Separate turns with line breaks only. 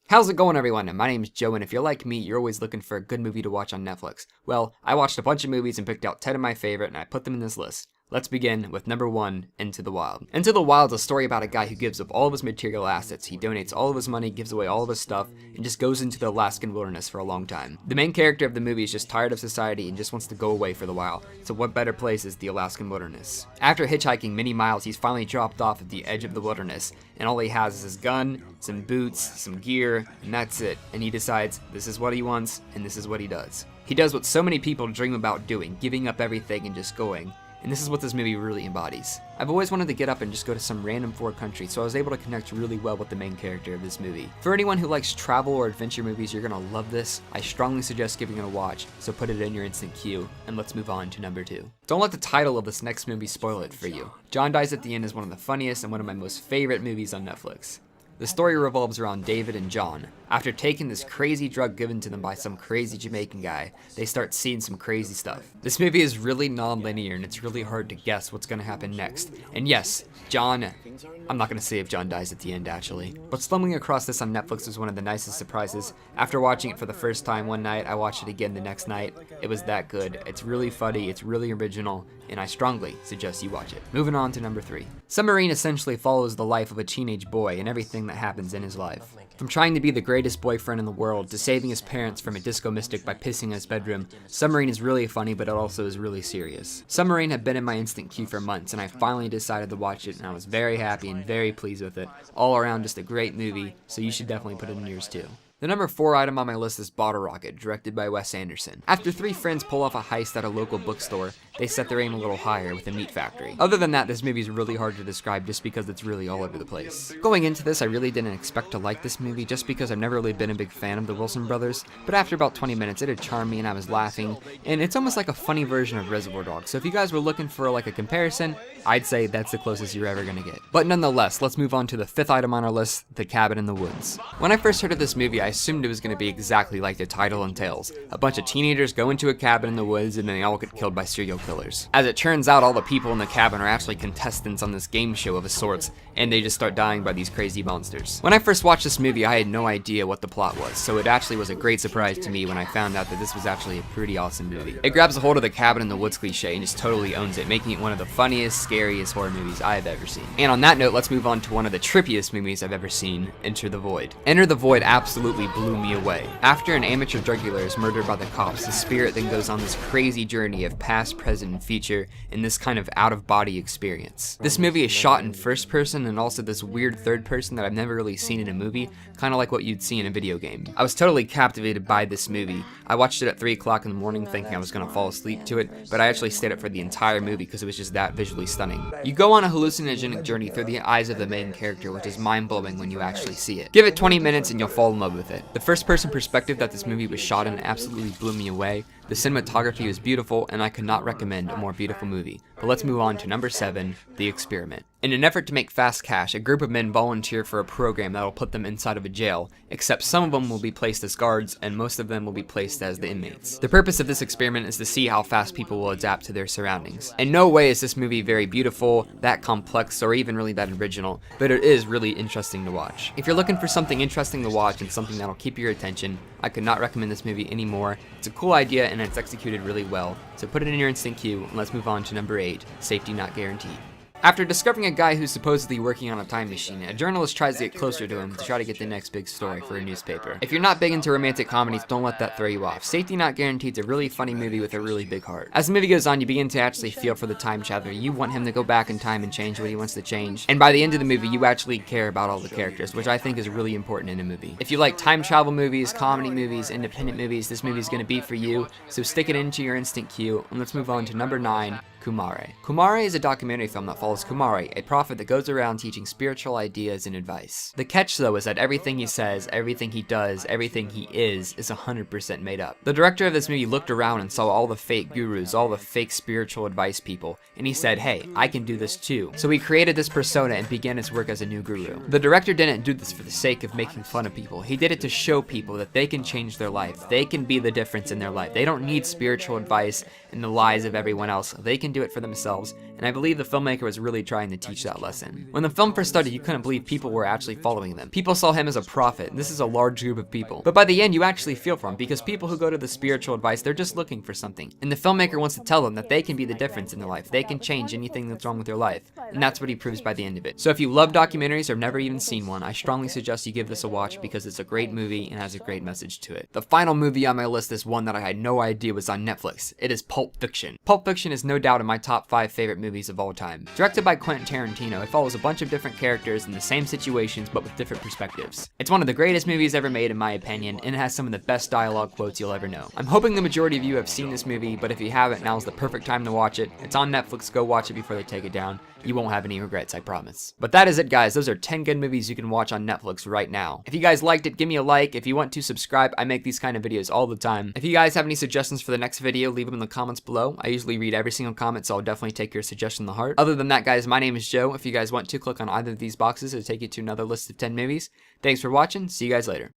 How's it going, everyone? My name's Joe, and if you're like me, you're always looking for a good movie to watch on Netflix. Well, I watched a bunch of movies and picked out 10 of my favorite, and I put them in this list. Let's begin with number 1, Into the Wild. Into the Wild is a story about a guy who gives up all of his material assets. He donates all of his money, gives away all of his stuff, and just goes into the Alaskan wilderness for a long time. The main character of the movie is just tired of society and just wants to go away for the while. So what better place is the Alaskan wilderness? After hitchhiking many miles, he's finally dropped off at the edge of the wilderness, and all he has is his gun, some boots, some gear, and that's it. And he decides this is what he wants, and this is what he does. He does what so many people dream about doing, giving up everything and just going. And this is what this movie really embodies. I've always wanted to get up and just go to some random foreign country, so I was able to connect really well with the main character of this movie. For anyone who likes travel or adventure movies, you're gonna love this. I strongly suggest giving it a watch, so put it in your instant queue, and let's move on to number 2. Don't let the title of this next movie spoil it for you. John Dies at the End is one of the funniest and one of my most favorite movies on Netflix. The story revolves around David and John. After taking this crazy drug given to them by some crazy Jamaican guy, they start seeing some crazy stuff. This movie is really non-linear and it's really hard to guess what's gonna happen next. And yes, I'm not gonna say if John dies at the end actually, but stumbling across this on Netflix was one of the nicest surprises. After watching it for the first time one night, I watched it again the next night. It was that good. It's really funny, it's really original, and I strongly suggest you watch it. Moving on to number 3. Submarine essentially follows the life of a teenage boy and everything that happens in his life. From trying to be the greatest boyfriend in the world to saving his parents from a disco mystic by pissing in his bedroom, Submarine is really funny, but it also is really serious. Submarine had been in my instant queue for months, and I finally decided to watch it, and I was very happy and very pleased with it. All around just a great movie, so you should definitely put it in yours too. The number 4 item on my list is Bottle Rocket, directed by Wes Anderson. After 3 friends pull off a heist at a local bookstore, they set their aim a little higher with a meat factory. Other than that, this movie is really hard to describe just because it's really all over the place. Going into this, I really didn't expect to like this movie just because I've never really been a big fan of the Wilson brothers, but after about 20 minutes, it had charmed me and I was laughing, and it's almost like a funny version of Reservoir Dogs, so if you guys were looking for like a comparison, I'd say that's the closest you're ever gonna get. But nonetheless, let's move on to the 5th item on our list, The Cabin in the Woods. When I first heard of this movie, I assumed it was gonna be exactly like the title entails. A bunch of teenagers go into a cabin in the woods and then they all get killed by serial killers. As it turns out, all the people in the cabin are actually contestants on this game show of a sorts, and they just start dying by these crazy monsters. When I first watched this movie, I had no idea what the plot was, so it actually was a great surprise to me when I found out that this was actually a pretty awesome movie. It grabs a hold of the cabin in the woods cliche and just totally owns it, making it one of the funniest, scariest horror movies I've ever seen. And on that note, let's move on to one of the trippiest movies I've ever seen, Enter the Void. Enter the Void absolutely blew me away. After an amateur drug dealer is murdered by the cops, the spirit then goes on this crazy journey of past, present, and future in this kind of out-of-body experience. This movie is shot in first person and also this weird third person that I've never really seen in a movie, kind of like what you'd see in a video game. I was totally captivated by this movie. I watched it at 3 o'clock in the morning thinking I was going to fall asleep to it, but I actually stayed up for the entire movie because it was just that visually stunning. You go on a hallucinogenic journey through the eyes of the main character, which is mind-blowing when you actually see it. Give it 20 minutes and you'll fall in love with it. The first-person perspective that this movie was shot in absolutely blew me away. The cinematography was beautiful, and I could not recommend a more beautiful movie. But let's move on to number 7, The Experiment. In an effort to make fast cash, a group of men volunteer for a program that will put them inside of a jail, except some of them will be placed as guards, and most of them will be placed as the inmates. The purpose of this experiment is to see how fast people will adapt to their surroundings. In no way is this movie very beautiful, that complex, or even really that original, but it is really interesting to watch. If you're looking for something interesting to watch and something that'll keep your attention, I could not recommend this movie anymore. It's a cool idea and it's executed really well, so put it in your instant queue and let's move on to number 8, Safety Not Guaranteed. After discovering a guy who's supposedly working on a time machine, a journalist tries to get closer to him to try to get the next big story for a newspaper. If you're not big into romantic comedies, don't let that throw you off. Safety Not Guaranteed is a really funny movie with a really big heart. As the movie goes on, you begin to actually feel for the time traveler. You want him to go back in time and change what he wants to change. And by the end of the movie, you actually care about all the characters, which I think is really important in a movie. If you like time travel movies, comedy movies, independent movies, this movie is going to be for you. So stick it into your instant queue, and let's move on to number 9, Kumare. Kumare is a documentary film that follows Kumare, a prophet that goes around teaching spiritual ideas and advice. The catch though is that everything he says, everything he does, everything he is 100% made up. The director of this movie looked around and saw all the fake gurus, all the fake spiritual advice people, and he said, hey, I can do this too. So he created this persona and began his work as a new guru. The director didn't do this for the sake of making fun of people. He did it to show people that they can change their life. They can be the difference in their life. They don't need spiritual advice and the lies of everyone else. They can do it for themselves, and I believe the filmmaker was really trying to teach that lesson. When the film first started, you couldn't believe people were actually following them. People saw him as a prophet, and this is a large group of people. But by the end, you actually feel for him, because people who go to the spiritual advice, they're just looking for something. And the filmmaker wants to tell them that they can be the difference in their life. They can change anything that's wrong with their life. And that's what he proves by the end of it. So if you love documentaries or have never even seen one, I strongly suggest you give this a watch because it's a great movie and has a great message to it. The final movie on my list is one that I had no idea was on Netflix. It is Pulp Fiction. Pulp Fiction is no doubt in my top 5 favorite movies of all time. Directed by Quentin Tarantino, it follows a bunch of different characters in the same situations but with different perspectives. It's one of the greatest movies ever made in my opinion, and it has some of the best dialogue quotes you'll ever know. I'm hoping the majority of you have seen this movie, but if you haven't, now's the perfect time to watch it. It's on Netflix, go watch it before they take it down. You won't have any regrets, I promise. But that is it, guys. Those are 10 good movies you can watch on Netflix right now. If you guys liked it, give me a like. If you want to subscribe, I make these kind of videos all the time. If you guys have any suggestions for the next video, leave them in the comments below. I usually read every single comment, so I'll definitely take your suggestion to heart. Other than that, guys, my name is Joe. If you guys want to, click on either of these boxes to take you to another list of 10 movies. Thanks for watching. See you guys later.